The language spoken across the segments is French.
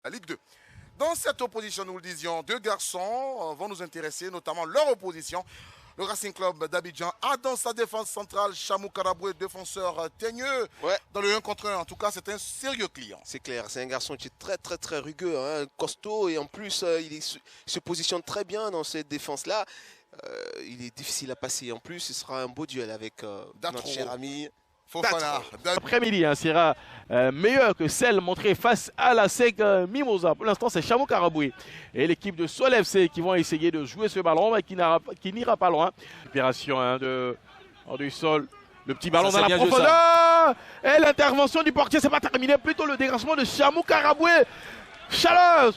La Ligue 2. Dans cette opposition, nous le disions, deux garçons vont nous intéresser, notamment leur opposition. Le Racing Club d'Abidjan a dans sa défense centrale Chamou Karaboué, défenseur teigneux. Ouais. Dans le 1 contre 1, en tout cas, c'est un sérieux client. C'est clair, c'est un garçon qui est très rugueux, hein, costaud, et en plus, il se positionne très bien dans cette défense-là. Il est difficile à passer. En plus, ce sera un beau duel avec notre cher ami Fofana. Après-midi sera meilleur que celle montrée face à la SEC Mimosa. Pour l'instant, c'est Chamou Karaboué et l'équipe de Sol FC qui vont essayer de jouer ce ballon, mais qui n'ira pas loin. Opération du sol. Le petit ballon dans la profondeur. Et l'intervention du portier, c'est pas terminé. Plutôt le dégagement de Chamou Karaboué. Chaleur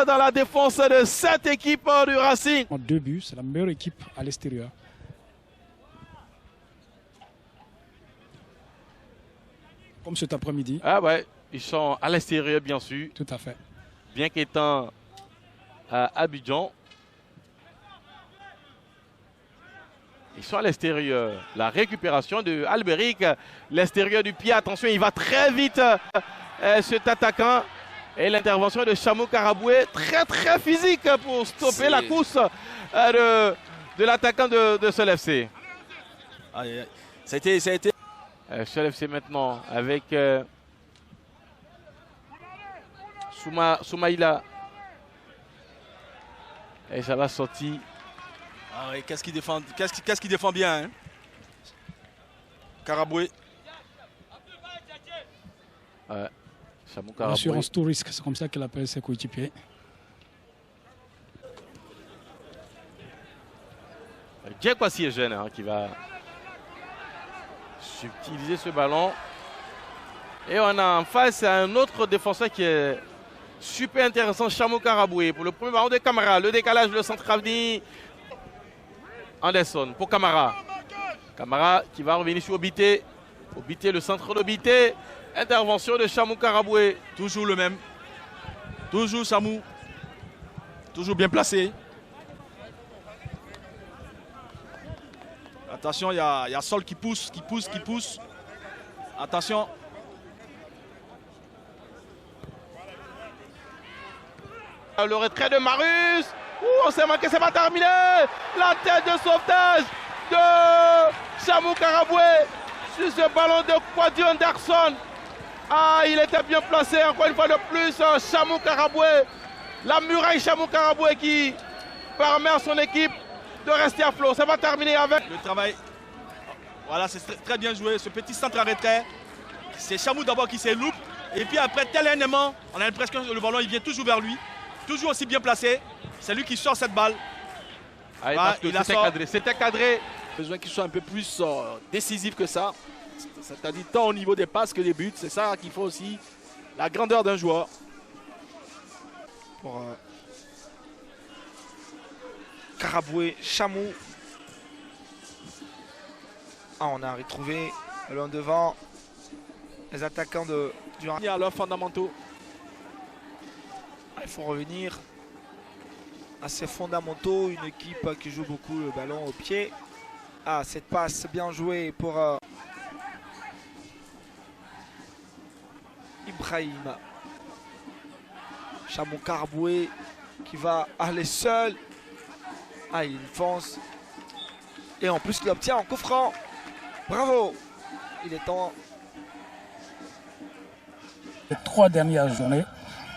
dans la défense de cette équipe du Racing. En 2 buts, c'est la meilleure équipe à l'extérieur. Comme cet après-midi. Ah ouais, ils sont à l'extérieur bien sûr. Tout à fait. Bien qu'étant à Abidjan. Ils sont à l'extérieur. La récupération de Alberic. L'extérieur du pied. Attention, il va très vite cet attaquant. Et l'intervention de Chamou Karaboué. Très physique pour stopper la course de l'attaquant de Sol FC. Ça a été... Sol FC maintenant avec Soumaïla. Et ça va sortir. Ah oui, qu'est-ce qu'il défend bien, hein? Karaboué. Ouais. Chamou Karaboué. Assurance tout risque, c'est comme ça qu'il appelle ses coéquipiers. Jack Kwasi est jeune qui va utiliser ce ballon. Et on a en face un autre défenseur qui est super intéressant, Chamou Karaboué. Pour le premier ballon de Camara, le décalage, le centre avenir. Anderson pour Camara. Camara qui va revenir sur Obité. Obité, le centre d'Obité. Intervention de Chamou Karaboué. Toujours le même. Toujours Chamou. Toujours bien placé. Attention, il y a Sol qui pousse. Attention. Le retrait de Marius. On s'est manqué, c'est pas terminé. La tête de sauvetage de Chamou Karaboué sur ce ballon de Kwadi Anderson. Ah, il était bien placé encore une fois de plus. Chamou Karaboué. La muraille Chamou Karaboué qui permet à son équipe de rester à flot. Ça va terminer avec le travail. Voilà, c'est très bien joué. Ce petit centre à retrait. C'est Chamou d'abord qui s'est loupe. Et puis après, tel un aimant, on a l'impression que le ballon il vient toujours vers lui. Toujours aussi bien placé. C'est lui qui sort cette balle. Ah, voilà, c'était cadré. Besoin qu'il soit un peu plus décisif que ça. C'est-à-dire tant au niveau des passes que des buts. C'est ça qu'il faut aussi. La grandeur d'un joueur. Pour Karaboué, Chamou. Ah, on a retrouvé loin devant les attaquants du Racing. À leurs fondamentaux. Il faut revenir à ses fondamentaux. Une équipe qui joue beaucoup le ballon au pied. Ah, cette passe bien jouée pour Ibrahim. Chamou Karaboué qui va aller seul. Ah, il fonce. Et en plus, il obtient en coup franc. Bravo. Il est temps. Les 3 dernières journées,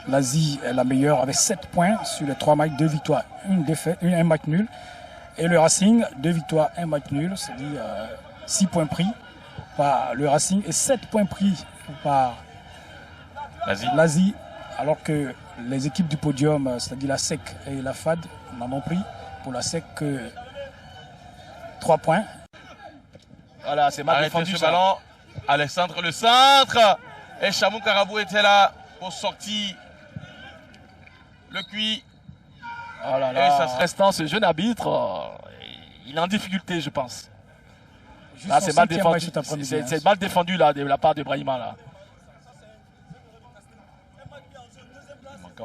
l'Asie est la meilleure avec 7 points sur les 3 matchs, 2 victoires, 1 défaite, un match nul. Et le Racing, 2 victoires, 1 match nul, c'est-à-dire 6 points pris par le Racing et 7 points pris par l'Asie. Alors que les équipes du podium, c'est-à-dire la SEC et la FAD, n'en ont pris pour la SEC que 3 points. Voilà, c'est mal défendu ce ballon. Alexandre, le centre. Et Chamou Karaboué était là pour sortir le cuit. Oh là là. Et ça se restant, ce jeune arbitre, il est en difficulté, je pense. Là, c'est mal défendu. C'est mal défendu là, de la part de Brahima là.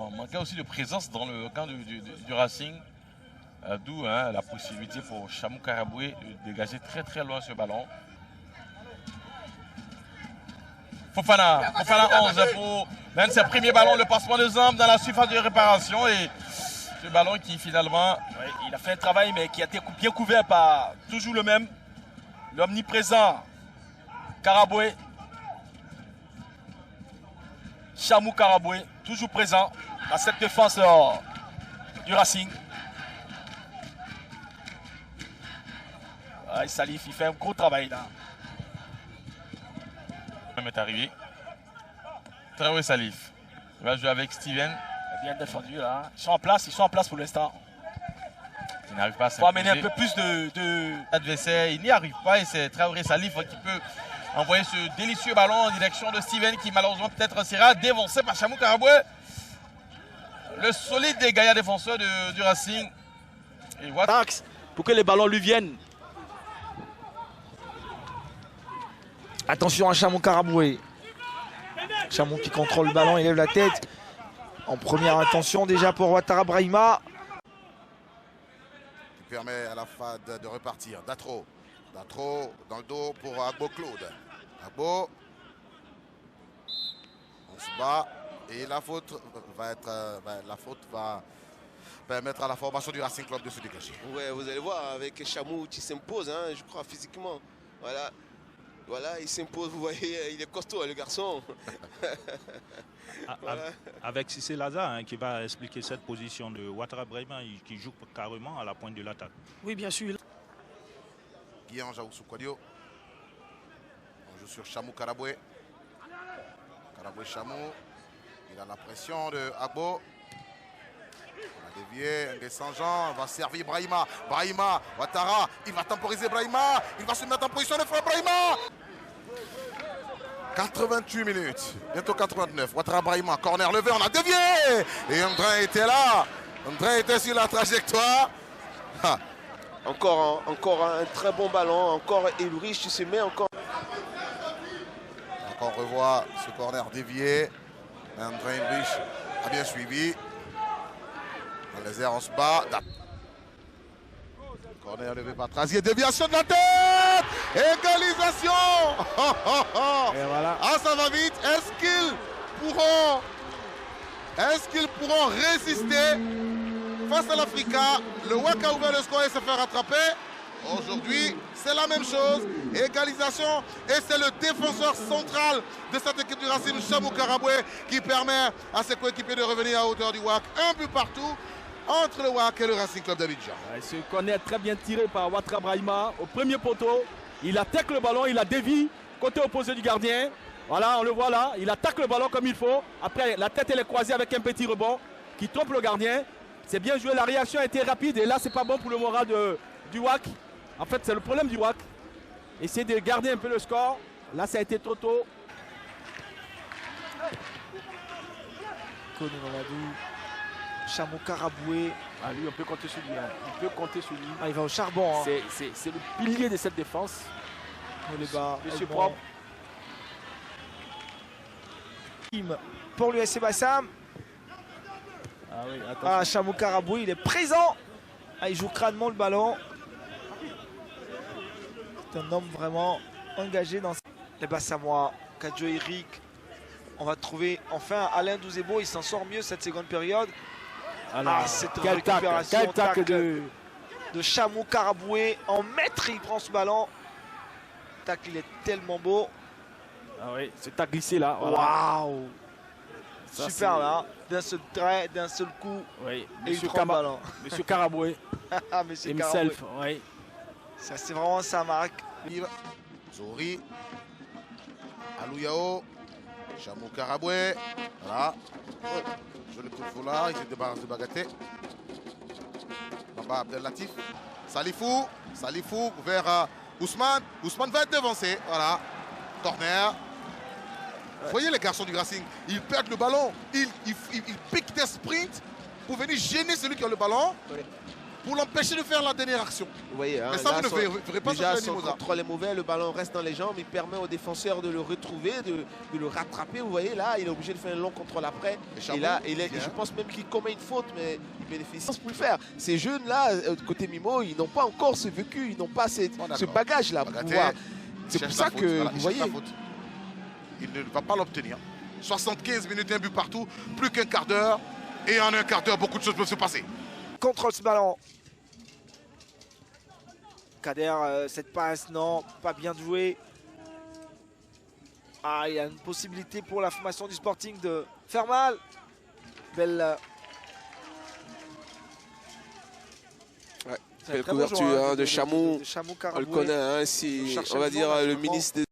Il manquait aussi de présence dans le camp du Racing. D'où la possibilité pour Chamou Karaboué de dégager très loin ce ballon. Fofana 11 pour L'un de ses premiers ballons, le passement de Zamb dans la surface de réparation. Et ce ballon qui finalement... Oui, il a fait un travail mais qui a été bien couvert par toujours le même. L'omniprésent Karaboué. Chamou Karaboué, toujours présent dans cette défense du Racing. Ouais, Salif, il fait un gros travail là. Il est arrivé. Traoré Salif. Il va jouer avec Steven. Bien défendu là. Ils sont en place pour l'instant. Il n'arrive pas à s'imposer. Il faut amener un peu plus de... Adversaire, il n'y arrive pas et c'est Traoré Salif qui peut envoyer ce délicieux ballon en direction de Steven qui malheureusement peut-être sera dévancé par Chamou Karaboué. Le solide des gaillards défenseurs du Racing. Et Tax pour que les ballons lui viennent. Attention à Chamou Karaboué. Chamou qui contrôle le ballon, il lève la tête. En première intention déjà pour Ouattara Brahima. Qui permet à la FAD de repartir. Datro dans le dos pour Agbo Claude. Agbo. On se bat. Et la faute va permettre à la formation du Racing Club de se dégager. Ouais, vous allez voir avec Chamou qui s'impose, hein, je crois physiquement. Voilà, il s'impose, vous voyez, il est costaud le garçon. Voilà. Avec Cissé Laza hein, qui va expliquer cette position de Ouattara Brahima qui joue carrément à la pointe de l'attaque. Oui, bien sûr. Guillaume Jaoussou Kwadio. On joue sur Chamou Karaboué. Chamou. Il a la pression de Agbo. On a dévié, un descendant, va servir Brahima. Brahima, Ouattara, il va temporiser Brahima. Il va se mettre en position de frappe Brahima. 88 minutes, bientôt 89. Ouattara Brahima, corner levé, on a dévié. Et André était là. André était sur la trajectoire. Encore un très bon ballon, encore Elrich qui se met encore. On revoit ce corner dévié. André Elrich a bien suivi. Dans les airs, on se bat. Corner levé par Trazier. Déviation de la tête. Égalisation. Et voilà. Ah, ça va vite. Est-ce qu'ils pourront résister face à l'Africa? Le WAC a ouvert le score et se fait rattraper. Aujourd'hui, c'est la même chose. Égalisation. Et c'est le défenseur central de cette équipe du Racing, Chamou Karaboué, qui permet à ses coéquipiers de revenir à hauteur du WAC. Un but partout entre le WAC et le Racing Club d'Abidjan. Ce corner très bien tiré par Ouattara Brahima au premier poteau. Il attaque le ballon, il a dévié côté opposé du gardien. Voilà, on le voit là. Il attaque le ballon comme il faut. Après, la tête elle est croisée avec un petit rebond qui trompe le gardien. C'est bien joué. La réaction a été rapide et là, c'est pas bon pour le moral du WAC. En fait, c'est le problème du WAC. Essayer de garder un peu le score. Là, ça a été trop tôt. Kone Mamadou. Chamou Karaboué. Ah, lui, on peut compter sur lui. Hein. On peut compter sur lui. Ah, il va au charbon. Hein. C'est le pilier de cette défense. Monsieur propre. Pour l'USC Bassam. Ah oui, attention. Chamou Karaboué, il est présent. Ah, il joue crânement le ballon. C'est un homme vraiment engagé dans les Bassamois. Kadjo Eric. On va trouver enfin Alain Douzebo. Il s'en sort mieux cette seconde période. Cette récupération de Chamou Karaboué en maître. Il prend ce ballon. Tacle, il est tellement beau. Ah oui, c'est tacle glissé là. Waouh! Super là. D'un seul trait, d'un seul coup. Oui, et il prend le ballon. Monsieur Karaboué. Monsieur himself, oui. Ça, c'est vraiment sa marque. Zouri. Alouyao. Chamou Karaboué. Voilà. Joli coup de foulard. Il se débarrasse de Bagaté. Bamba Abdel-Latif. Salifou vers Ousmane. Ousmane va être devancé. Voilà. Corner. Vous voyez les garçons du Racing, ils perdent le ballon. Ils piquent des sprints pour venir gêner celui qui a le ballon. Pour l'empêcher de faire la dernière action. Vous voyez, hein, mais ça, vous ne verrez pas déjà, son contrôle est mauvais, le ballon reste dans les jambes, il permet aux défenseurs de le retrouver, de le rattraper. Vous voyez, là, il est obligé de faire un long contrôle après. Et là, je pense même qu'il commet une faute, mais il bénéficie pour le faire. Ces jeunes-là, côté Mimo, ils n'ont pas encore ce vécu, ils n'ont pas ce bagage-là pour pouvoir. C'est pour ça que, vous voyez... Il ne va pas l'obtenir. 75 minutes, un but partout. Plus qu'un quart d'heure. Et en un quart d'heure, beaucoup de choses peuvent se passer. Contrôle ce ballon. Kader, cette passe, non, pas bien joué. Ah, il y a une possibilité pour la formation du Sporting de faire mal. Belle. Belle couverture de Chamou. On le connaît, hein, on va dire le ministre